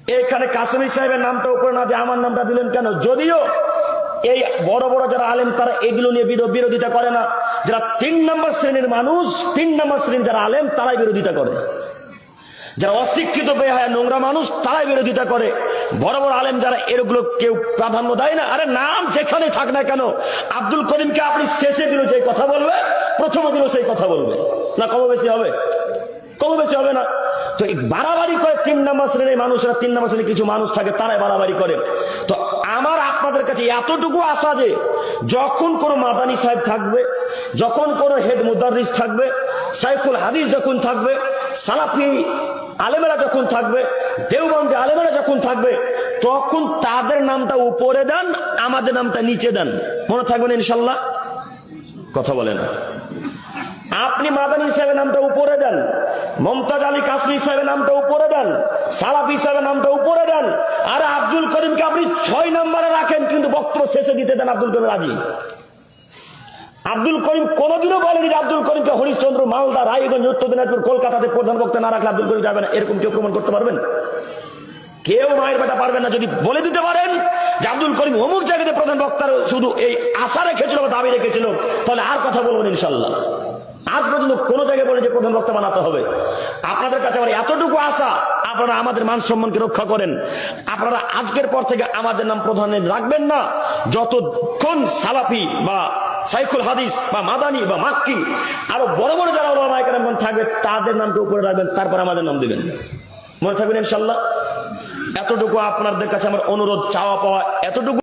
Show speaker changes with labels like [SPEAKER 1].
[SPEAKER 1] এখানে কাসেমি সাহেবের নামটা উপরে না দিয়ে আমার নামটা দিলেন কেন? যদিও এই বড় বড় যারা আলেম তারা এগুলো নিয়ে বিরোধিতা করে না, যারা 3 নম্বর শ্রেণীর মানুষ, 3 নম্বর শ্রেণীর যারা আলেম তারাই বিরোধিতা করে, যারা অশিক্ষিত বেহায়া নোংরা মানুষ তারাই বিরোধিতা করে। বড় বড় আলেম যারা এগুলো কেউ প্রাধান্য দেয় না। আরে নাম যেখানে থাক না কেন, আব্দুল করিমকে আপনি শেষে দিল যে কথা বলবে, প্রথমে দিল সেই কথা বলবে না, কম বেশি হবে? কম বেশি হবে না? তো এই বাড়াবাড়ি করে 3 নম্বর শ্রেণীর মানুষরা, 3 নম্বর শ্রেণীর কিছু মানুষ থাকে তারাই বাড়াবাড়ি করে। তো আমার আপনাদের কাছে এতটুকু আশা যে যখন কোন মাদানী সাহেব থাকবে, যখন কোন হেড মুদাররিস থাকবে, সাইফুল হাদিস যখন থাকবে, সালাফি আলেমেরা যখন থাকবে, দেওবন্দি আলেমেরা যখন থাকবে, তখন তাদের নামটা উপরে দেন, আমাদের নামটা নিচে দেন। মনে থাকবেন ইনশাল্লাহ? কথা বলে না। আপনি মাদানী সাহেবের নামটা উপরে দেন, মমতাজ আলী কাসমি সাহেবের নামটা উপরে দেন, সালাফি সাহেবের নামটা উপরে দেন, আর আব্দুল করিমকে আপনি 6 নম্বরে রাখেন, কিন্তু বক্তব্য শেষে দিতে দেন। আব্দুল করিম রাজি। আব্দুল করিম কোনদিনও বলেনি যে আব্দুল করিমকে হরিশ্চন্দ্র, মালদা, রায়গঞ্জ, উত্তর দিনাজপুর, কলকাতাতে প্রধান বক্তা না রাখলে আব্দুল করিম যাবে না, এরকম কেউ প্রমাণ করতে পারবেন? কেউ মায়ের বেটা পারবেন না। যদি বলে দিতে পারেন যে আব্দুল করিম অমুক জায়গাতে প্রধান বক্তার শুধু এই আশা রেখেছিল বা দাবি রেখেছিল, তাহলে আর কথা বলবেন ইনশাল্লাহ। আজ পর্যন্ত কোন জায়গায় বলে যে প্রধান বক্তা বানাতে হবে। আপনাদের কাছে আমার এতটুকু আশা, আপনারা আমাদের মান সম্মানকে রক্ষা করেন। আপনারা আজকের পর থেকে আমাদের নাম প্রধানে রাখবেন না, যতক্ষণ সালাফি বা সাইফুল হাদিস বা মাদানী বা মাক্কি আরো বড় বড় যারা ওলামায়ে কেরামগণ থাকবে তাদের নামকে উপরে রাখবেন, তারপর আমাদের নাম দিবেন। মনে থাকবেন ইনশাল্লাহ। এতটুকু আপনাদের কাছে আমার অনুরোধ, চাওয়া পাওয়া এতটুকু।